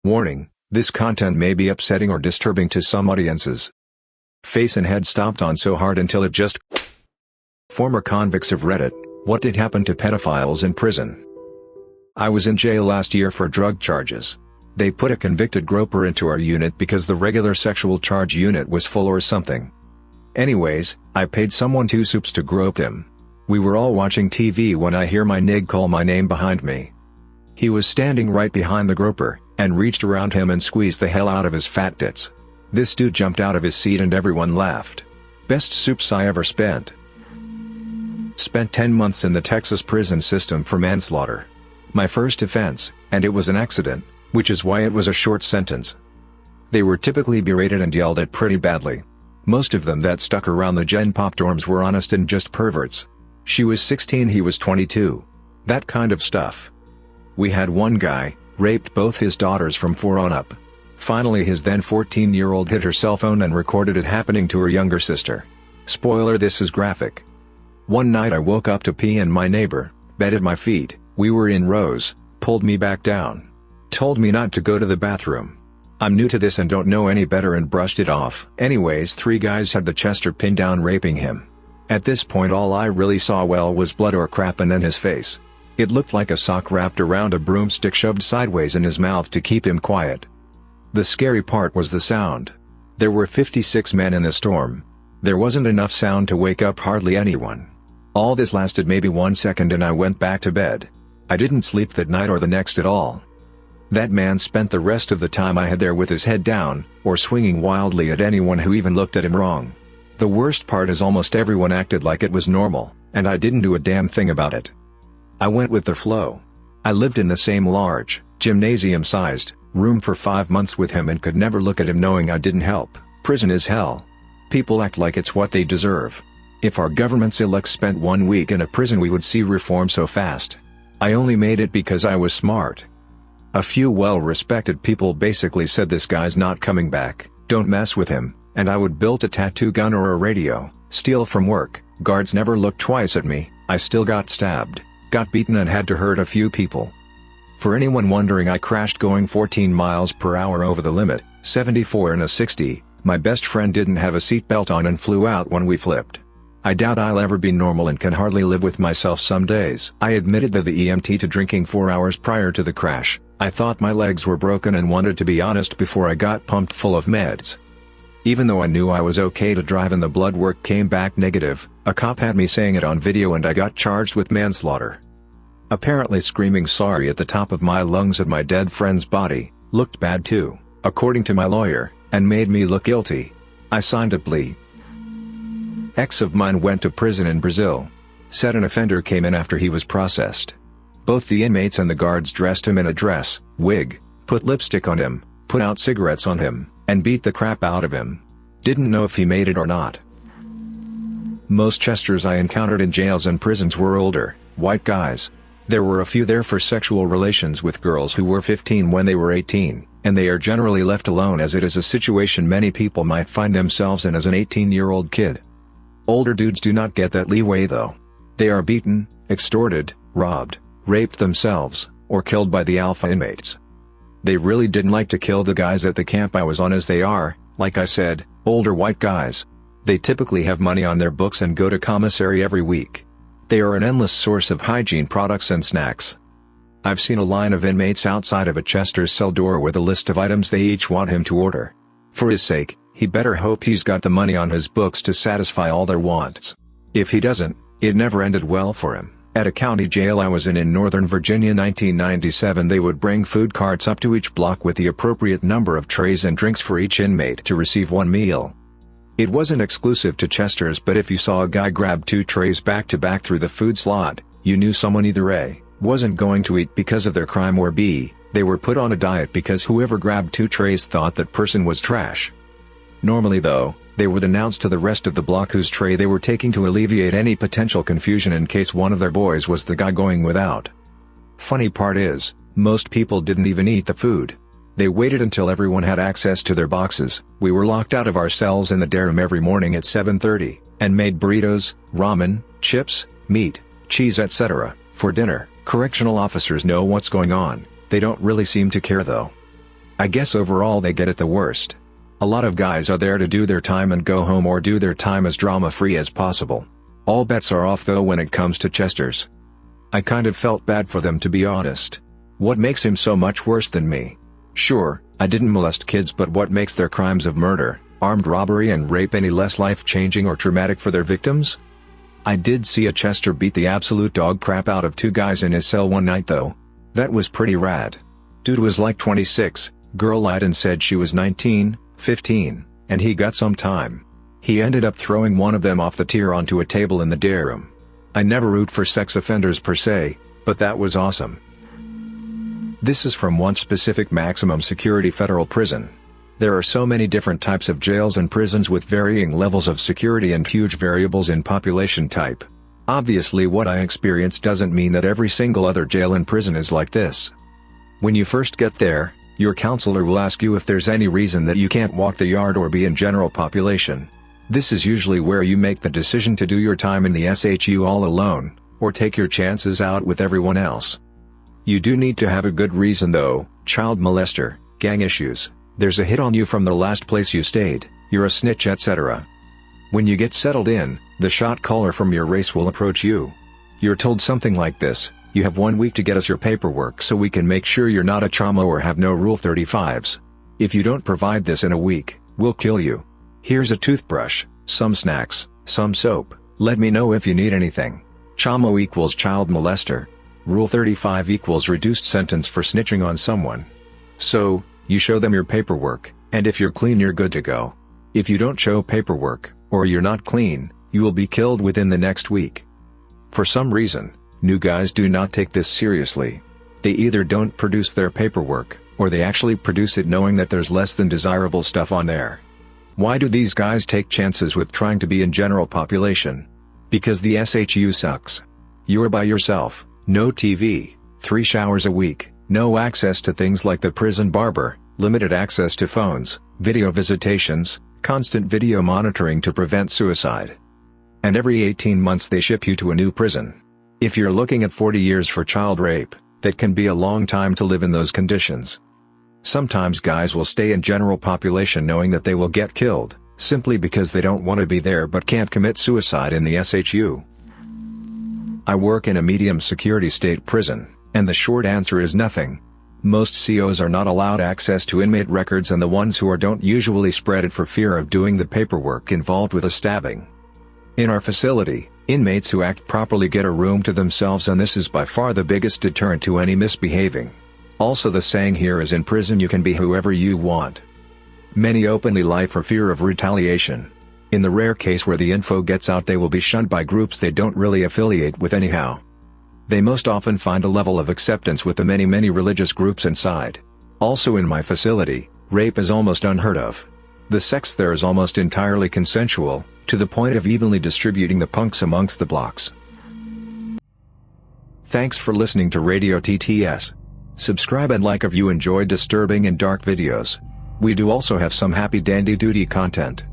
Warning, this content may be upsetting or disturbing to some audiences. Face and head stomped on so hard until it just... Former convicts of Reddit, what did happen to pedophiles in prison? I was in jail last year for drug charges. They put a convicted groper into our unit because the regular sexual charge unit was full or something. Anyways, I paid someone 2 soups to grope him. We were all watching TV when I hear my nig call my name behind me. He was standing right behind the groper, and reached around him and squeezed the hell out of his fat tits. This dude jumped out of his seat and everyone laughed. Best soups I ever spent. Spent 10 months in the Texas prison system for manslaughter. My first offense, and it was an accident, which is why it was a short sentence. They were typically berated and yelled at pretty badly. Most of them that stuck around the Gen Pop dorms were honest and just perverts. She was 16, he was 22. That kind of stuff. We had one guy, raped both his daughters from 4 on up. Finally his then 14-year-old hid her cell phone and recorded it happening to her younger sister. Spoiler, this is graphic. One night I woke up to pee and my neighbor, bed at my feet, we were in rows, pulled me back down. Told me not to go to the bathroom. I'm new to this and don't know any better and brushed it off. Anyways, 3 guys had the Chester pinned down raping him. At this point all I really saw was blood or crap and then his face. It looked like a sock wrapped around a broomstick shoved sideways in his mouth to keep him quiet. The scary part was the sound. There were 56 men in the storm. There wasn't enough sound to wake up hardly anyone. All this lasted maybe 1 second and I went back to bed. I didn't sleep that night or the next at all. That man spent the rest of the time I had there with his head down, or swinging wildly at anyone who even looked at him wrong. The worst part is almost everyone acted like it was normal, and I didn't do a damn thing about it. I went with the flow. I lived in the same large, gymnasium-sized, room for 5 months with him and could never look at him knowing I didn't help. Prison is hell. People act like it's what they deserve. If our government's elects spent 1 week in a prison we would see reform so fast. I only made it because I was smart. A few well-respected people basically said this guy's not coming back, don't mess with him, and I would build a tattoo gun or a radio, steal from work. Guards never looked twice at me. I still got stabbed, got beaten and had to hurt a few people. For anyone wondering, I crashed going 14 miles per hour over the limit, 74 in a 60, my best friend didn't have a seatbelt on and flew out when we flipped. I doubt I'll ever be normal and can hardly live with myself some days. I admitted to the EMT to drinking 4 hours prior to the crash. I thought my legs were broken and wanted to be honest before I got pumped full of meds. Even though I knew I was okay to drive and the blood work came back negative, a cop had me saying it on video and I got charged with manslaughter. Apparently screaming sorry at the top of my lungs at my dead friend's body, looked bad too, according to my lawyer, and made me look guilty. I signed a plea. Ex of mine went to prison in Brazil. Said an offender came in after he was processed. Both the inmates and the guards dressed him in a dress, wig, put lipstick on him, put out cigarettes on him, and beat the crap out of him. Didn't know if he made it or not. Most Chesters I encountered in jails and prisons were older, white guys. There were a few there for sexual relations with girls who were 15 when they were 18, and they are generally left alone as it is a situation many people might find themselves in as an 18-year-old kid. Older dudes do not get that leeway though. They are beaten, extorted, robbed, raped themselves, or killed by the alpha inmates. They really didn't like to kill the guys at the camp I was on as they are, like I said, older white guys. They typically have money on their books and go to commissary every week. They are an endless source of hygiene products and snacks. I've seen a line of inmates outside of a Chester's cell door with a list of items they each want him to order. For his sake, he better hope he's got the money on his books to satisfy all their wants. If he doesn't, it never ended well for him. At a county jail I was in Northern Virginia 1997, they would bring food carts up to each block with the appropriate number of trays and drinks for each inmate to receive one meal. It wasn't exclusive to Chester's, but if you saw a guy grab 2 trays back to back through the food slot, you knew someone either A, wasn't going to eat because of their crime, or B, they were put on a diet because whoever grabbed 2 trays thought that person was trash. Normally though, they would announce to the rest of the block whose tray they were taking to alleviate any potential confusion in case one of their boys was the guy going without. Funny part is, most people didn't even eat the food. They waited until everyone had access to their boxes. We were locked out of our cells in the day room every morning at 7:30, and made burritos, ramen, chips, meat, cheese etc. for dinner. Correctional officers know what's going on, they don't really seem to care though. I guess overall they get it the worst. A lot of guys are there to do their time and go home, or do their time as drama-free as possible. All bets are off though when it comes to Chesters. I kind of felt bad for them, to be honest. What makes him so much worse than me? Sure, I didn't molest kids, but what makes their crimes of murder, armed robbery and rape any less life-changing or traumatic for their victims? I did see a Chester beat the absolute dog crap out of two guys in his cell one night though. That was pretty rad. Dude was like 26, girl lied and said she was 19, 15, and he got some time. He ended up throwing one of them off the tier onto a table in the day room. I never root for sex offenders per se, but that was awesome. This is from one specific maximum security federal prison. There are so many different types of jails and prisons with varying levels of security and huge variables in population type. Obviously what I experienced doesn't mean that every single other jail and prison is like this. When you first get there, your counselor will ask you if there's any reason that you can't walk the yard or be in general population. This is usually where you make the decision to do your time in the SHU all alone, or take your chances out with everyone else. You do need to have a good reason though: child molester, gang issues, there's a hit on you from the last place you stayed, you're a snitch, etc. When you get settled in, the shot caller from your race will approach you. You're told something like this: you have 1 week to get us your paperwork so we can make sure you're not a trauma or have no Rule 35s. If you don't provide this in a week, we'll kill you. Here's a toothbrush, some snacks, some soap, let me know if you need anything. Chamo equals child molester. Rule 35 equals reduced sentence for snitching on someone. So, you show them your paperwork, and if you're clean you're good to go. If you don't show paperwork, or you're not clean, you will be killed within the next week. For some reason, new guys do not take this seriously. They either don't produce their paperwork, or they actually produce it knowing that there's less than desirable stuff on there. Why do these guys take chances with trying to be in general population? Because the SHU sucks. You're by yourself, no TV, 3 showers a week, no access to things like the prison barber, limited access to phones, video visitations, constant video monitoring to prevent suicide. And every 18 months they ship you to a new prison. If you're looking at 40 years for child rape, that can be a long time to live in those conditions. Sometimes guys will stay in general population knowing that they will get killed, simply because they don't want to be there but can't commit suicide in the SHU. I work in a medium security state prison, and the short answer is nothing. Most COs are not allowed access to inmate records, and the ones who are don't usually spread it for fear of doing the paperwork involved with a stabbing. In our facility, inmates who act properly get a room to themselves, and this is by far the biggest deterrent to any misbehaving. Also, the saying here is, in prison you can be whoever you want. Many openly lie for fear of retaliation. In the rare case where the info gets out, they will be shunned by groups they don't really affiliate with anyhow. They most often find a level of acceptance with the many religious groups inside. Also in my facility, rape is almost unheard of. The sex there is almost entirely consensual, to the point of evenly distributing the punks amongst the blocks. Thanks for listening to Radio TTS. Subscribe and like if you enjoy disturbing and dark videos. We do also have some happy dandy duty content.